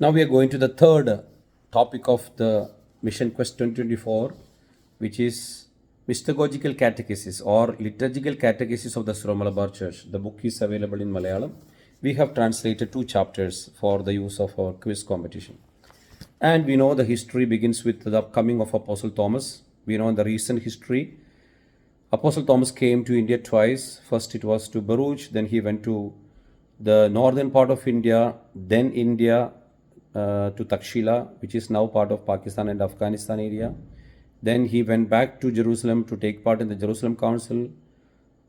Now we are going to the third topic of the Mission Quest 2024, which is Mystagogical Catechesis or Liturgical Catechesis of the Syro-Malabar Church. The book is available in Malayalam. We have translated 2 chapters for the use of our quiz competition. And we know the history begins with the coming of Apostle Thomas. We know in the recent history, Apostle Thomas came to India twice. First it was to Baruch, then he went to the northern part of India, then India to Takshila, which is now part of Pakistan and Afghanistan area. Then he went back to Jerusalem to take part in the Jerusalem Council.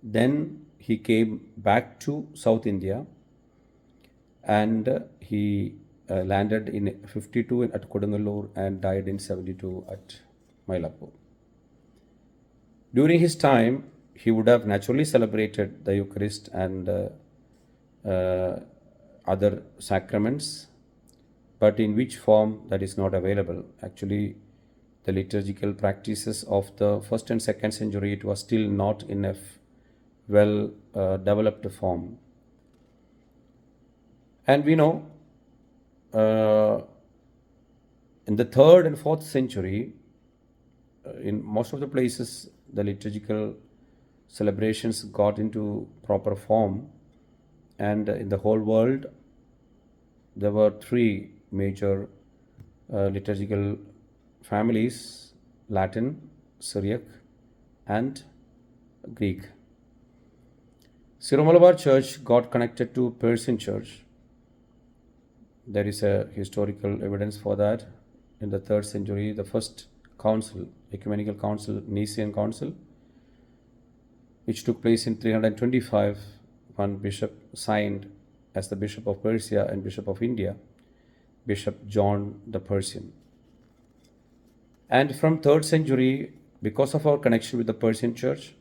Then he came back to South India and he landed in 52 at Kodungalur and died in 72 at Mylapore. During his time, he would have naturally celebrated the Eucharist and other sacraments, but in which form, that is not available. Actually, the liturgical practices of the 1st and 2nd century, it was still not in a well developed form. And we know in the 3rd and 4th century, in most of the places, the liturgical celebrations got into proper form, and in the whole world, there were 3 major liturgical families: Latin, Syriac, and Greek. Syro-Malabar Church got connected to Persian Church. There is a historical evidence for that. In the 3rd century, the first council, ecumenical council, Nicene Council, which took place in 325, one bishop signed as the Bishop of Persia and Bishop of India, Bishop John the Persian. And from 3rd century, because of our connection with the Persian Church,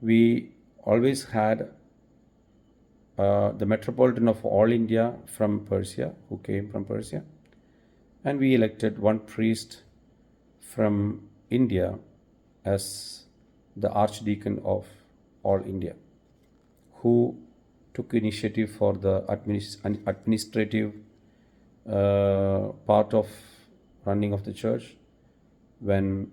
we always had the Metropolitan of all India from Persia, who came from Persia, and we elected one priest from India as the Archdeacon of all India, who took initiative for the administrative part of running of the church, when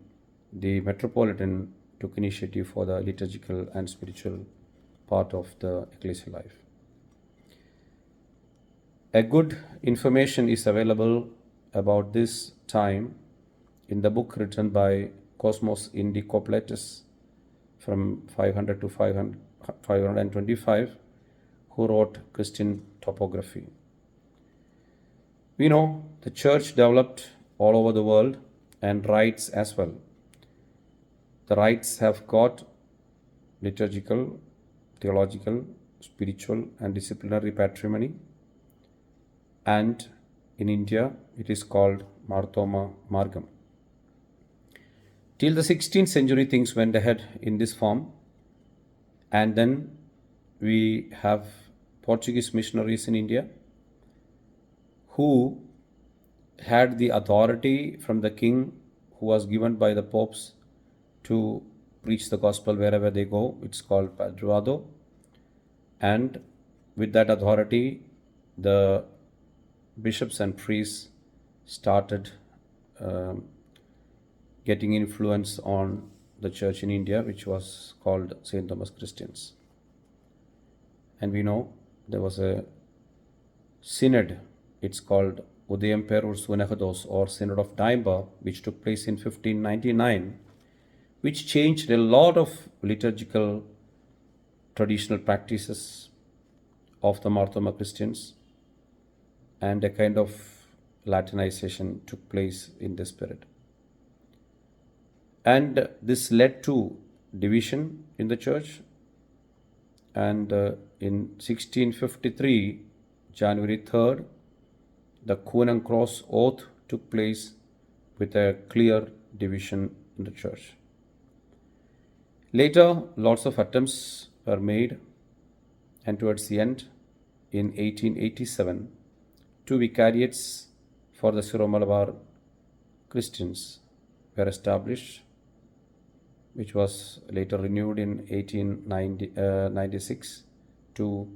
the Metropolitan took initiative for the liturgical and spiritual part of the ecclesial life. A good information is available about this time in the book written by Cosmos Indicopletus from 500 to 525, who wrote Christian topography. We know the church developed all over the world, and rites as well. The rites have got liturgical, theological, spiritual, and disciplinary patrimony, and in India it is called Marthoma Margam. Till the 16th century, things went ahead in this form, and then we have Portuguese missionaries in India who had the authority from the king, who was given by the popes to preach the gospel wherever they go. It's called Padroado. And with that authority, the bishops and priests started getting influence on the church in India, which was called St. Thomas Christians. And we know there was a synod, it's called Udayam Perur Sunahados, or Synod of Daimba, which took place in 1599, which changed a lot of liturgical traditional practices of the Marthoma Christians, and a kind of Latinization took place in the spirit. And this led to division in the church, and in 1653, January 3rd, the Queen and Cross oath took place with a clear division in the church. Later, lots of attempts were made, and towards the end, in 1887, 2 vicariates for the Syro-Malabar Christians were established, which was later renewed in 1896 to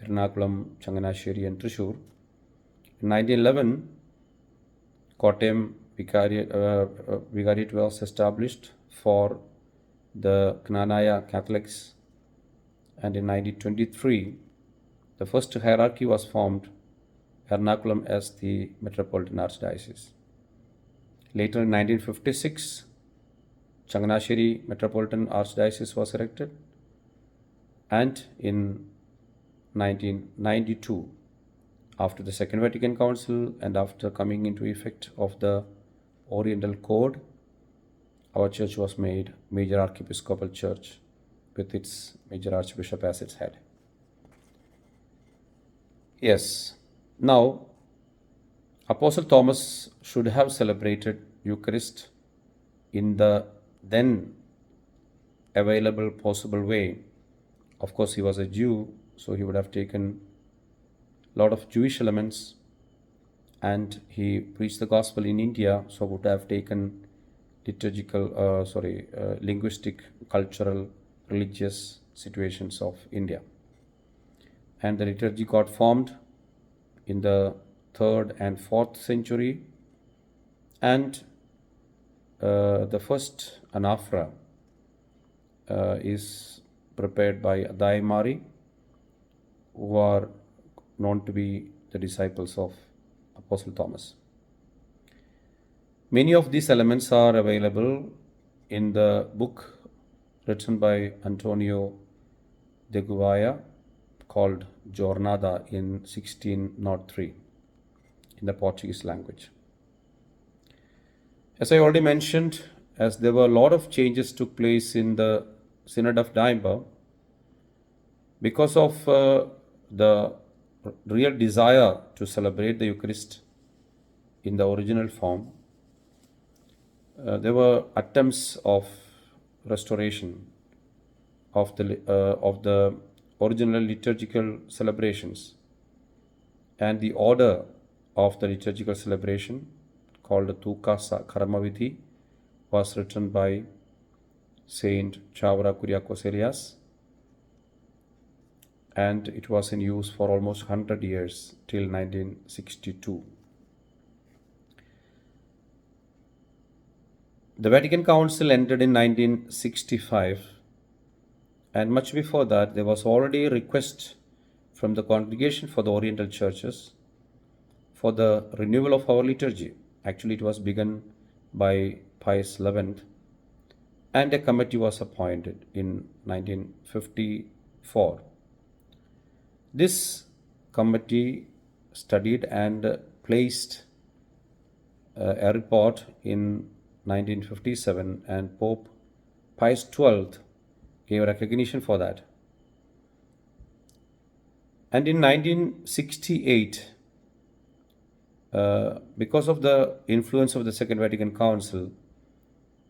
Ernakulam, Changanasheri and Thrissur. In 1911, Kottayam Vicariate was established for the Knanaya Catholics, and in 1923, the first hierarchy was formed, Ernakulam as the Metropolitan Archdiocese. Later in 1956, Changanasheri Metropolitan Archdiocese was erected, and in 1992, after the Second Vatican Council and after coming into effect of the Oriental Code, our church was made major archiepiscopal church with its major archbishop as its head. Yes, now Apostle Thomas should have celebrated Eucharist in the then available possible way. Of course, he was a Jew, so he would have taken a lot of Jewish elements, and he preached the gospel in India, so would have taken linguistic, cultural, religious situations of India. And the liturgy got formed in the 3rd and 4th century, and the first anaphora is prepared by Adai who are known to be the disciples of Apostle Thomas. Many of these elements are available in the book written by Antonio de Gouveia called Jornada in 1603 in the Portuguese language. As I already mentioned, as there were a lot of changes took place in the Synod of Diamber, because of the real desire to celebrate the Eucharist in the original form, there were attempts of restoration of the original liturgical celebrations, and the order of the liturgical celebration called Tukasa Karmavidhi was written by Saint Chavara Kuriakos Elias, and it was in use for almost 100 years till 1962. The Vatican Council ended in 1965, and much before that there was already a request from the Congregation for the Oriental Churches for the renewal of our liturgy. Actually, it was begun by Pius XI, and a committee was appointed in 1954. This committee studied and placed a report in 1957, and Pope Pius XII gave recognition for that. And in 1968, because of the influence of the Second Vatican Council,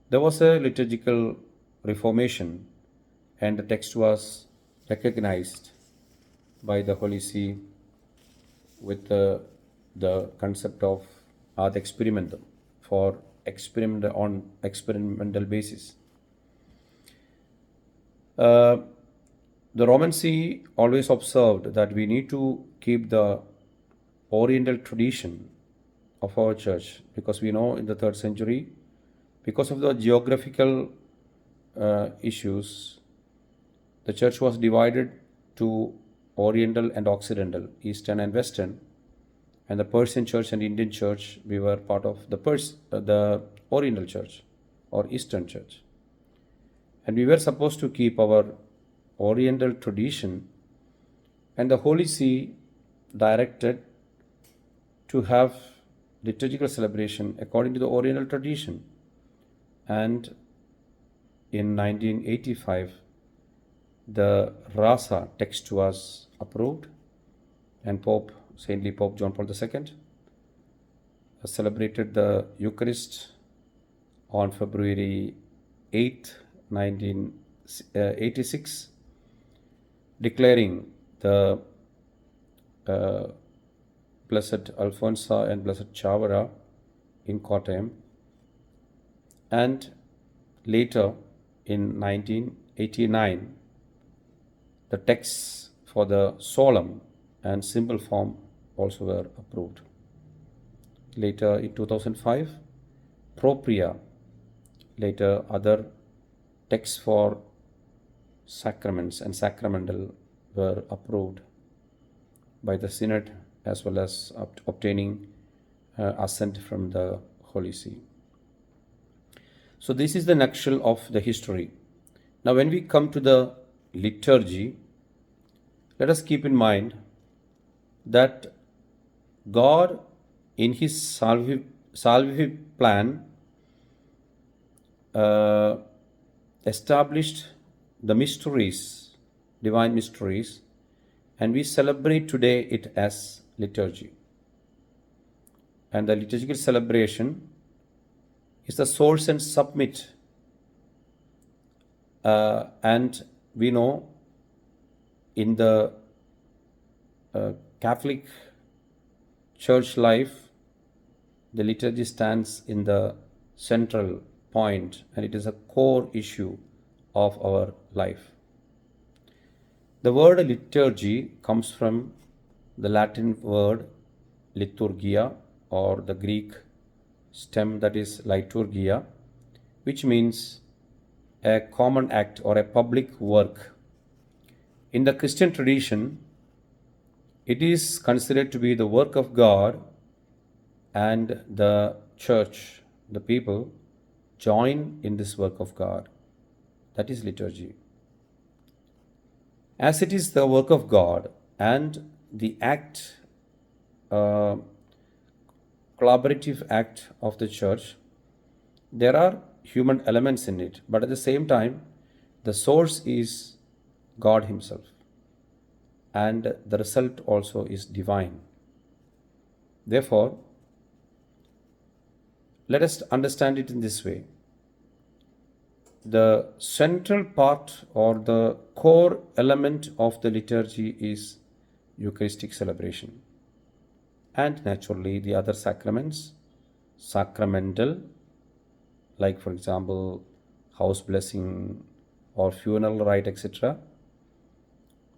there was a liturgical reformation, and the text was recognized by the Holy See with the concept of ad experimentum, for on experimental basis. The Roman See always observed that we need to keep the Oriental tradition of our church, because we know in the 3rd century, because of the geographical issues, the church was divided to Oriental and Occidental, Eastern and Western, and the Persian church and Indian church, we were part of the Oriental church or Eastern church. And we were supposed to keep our Oriental tradition, and the Holy See directed to have liturgical celebration according to the Oriental tradition. And in 1985, the Rasa text was approved, and Saintly Pope John Paul II celebrated the Eucharist on February 8, 1986, declaring the Blessed Alfonsa and Blessed Chavara in Kottayam. And later in 1989, the texts for the solemn and simple form also were approved. later in 2005, Propria, later other texts for sacraments and sacramental were approved by the Synod, as well as obtaining assent from the Holy See. So this is the nutshell of the history. Now when we come to the liturgy, let us keep in mind that God, in His salvific plan, established the mysteries, divine mysteries, and we celebrate today it as liturgy. And the liturgical celebration is the source and submit. And we know in the Catholic Church life, the liturgy stands in the central point, and it is a core issue of our life. The word liturgy comes from the Latin word liturgia, or the Greek stem that is liturgia, which means a common act or a public work. In the Christian tradition, it is considered to be the work of God, and the church, the people, join in this work of God. That is liturgy. As it is the work of God and the act, collaborative act of the church, there are human elements in it, but at the same time, the source is God Himself, and the result also is divine. Therefore, let us understand it in this way. The central part or the core element of the liturgy is Eucharistic celebration, and naturally the other sacraments, sacramental, like for example house blessing or funeral rite, etc.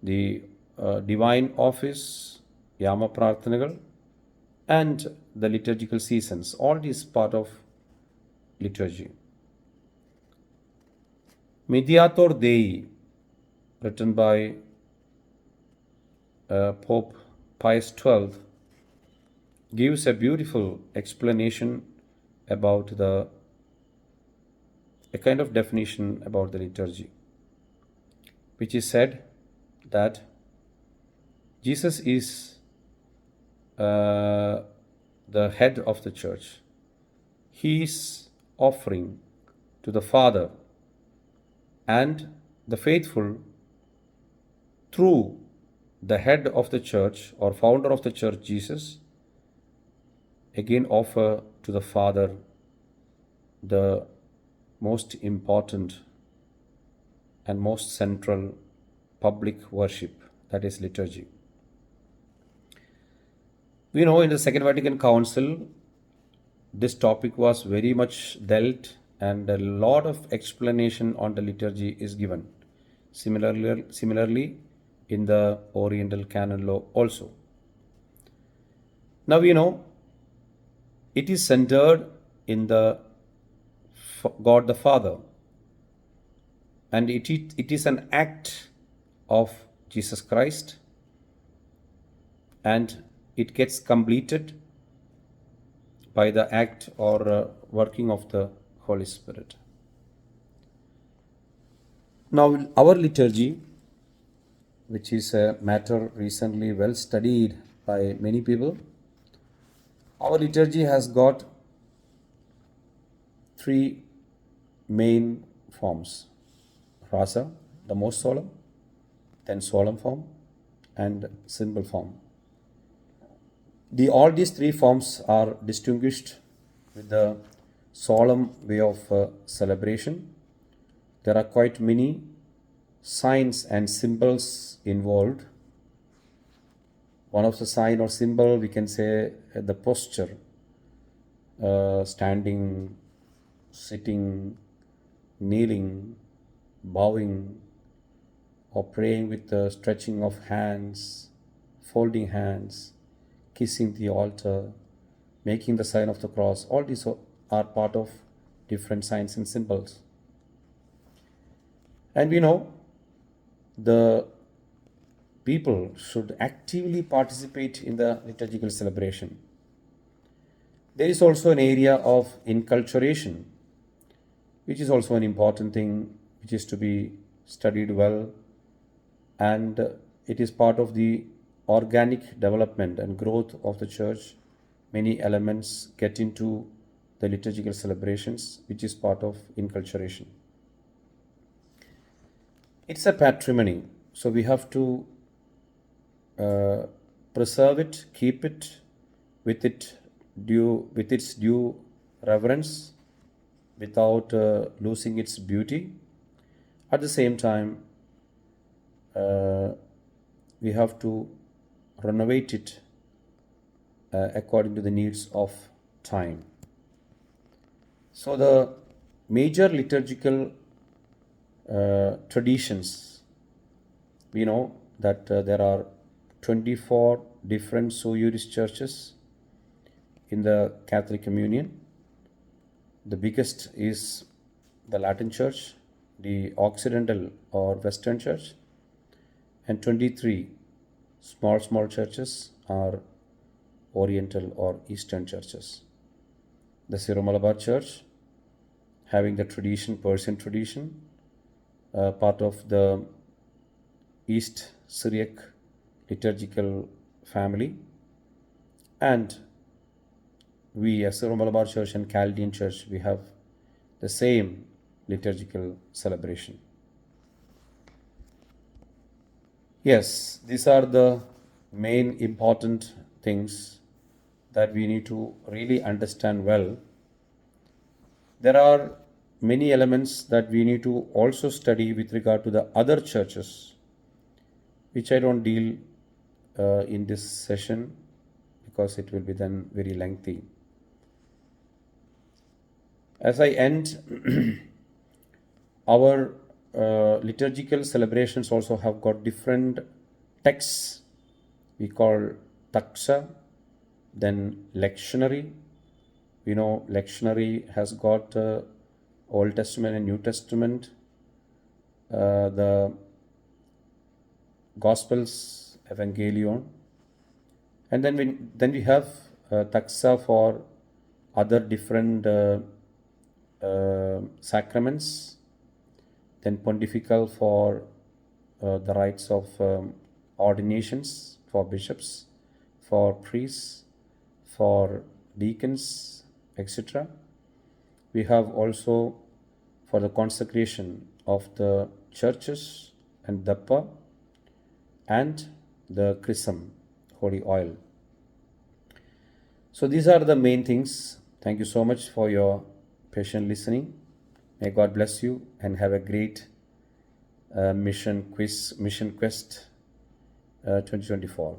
The divine office, Yama Prarthanagal, and the liturgical seasons. All this part of liturgy. Mediator Dei, written by Pope Pius XII, gives a beautiful explanation about a kind of definition about the liturgy, which is said that Jesus is the head of the church. He is offering to the Father, and the faithful, through the head of the church or founder of the church, Jesus, again offer to the Father the most important and most central public worship, that is liturgy. We know in the Second Vatican Council, this topic was very much dealt, and a lot of explanation on the liturgy is given. Similarly, in the Oriental Canon Law also. Now we know it is centered in the God the Father, and it is an act of Jesus Christ, and it gets completed by the act or working of the Holy Spirit. Now, our liturgy, which is a matter recently well studied by many people, our liturgy has got three main forms: rasa, the most solemn, then solemn form, and simple form. All these three forms are distinguished with the solemn way of celebration. There are quite many signs and symbols involved. One of the sign or symbol, we can say the posture, standing, sitting, kneeling, bowing, or praying with the stretching of hands, folding hands, kissing the altar, making the sign of the cross. All these are part of different signs and symbols. And we know the people should actively participate in the liturgical celebration. There is also an area of inculturation, which is also an important thing, which is to be studied well, and it is part of the organic development and growth of the church. Many elements get into the liturgical celebrations, which is part of inculturation. It's a patrimony, so we have to preserve it, keep it with its due reverence, without losing its beauty. At the same time, we have to renovate it according to the needs of time. So the major liturgical traditions, we know that there are 24 different Soyurist churches in the Catholic Communion. The biggest is the Latin Church, the Occidental or Western Church, and 23 small churches are Oriental or Eastern churches. The Syro-Malabar Church, having the tradition, Persian tradition, part of the East Syriac liturgical family, and we as Syro-Malabar Church and Chaldean Church, we have the same liturgical celebration. Yes, these are the main important things that we need to really understand well. There are many elements that we need to also study with regard to the other churches, which I don't deal in this session because it will be then very lengthy. As I end, our liturgical celebrations also have got different texts. We call taxa, then lectionary. We know lectionary has got Old Testament and New Testament, the Gospels, Evangelion, and then we have taxa for other different sacraments, then pontifical for the rites of ordinations for bishops, for priests, for deacons, etc. We have also for the consecration of the churches and dappa and the chrism, holy oil. So these are the main things. Thank you so much for your patient listening. May God bless you and have a great Mission Quest 2024.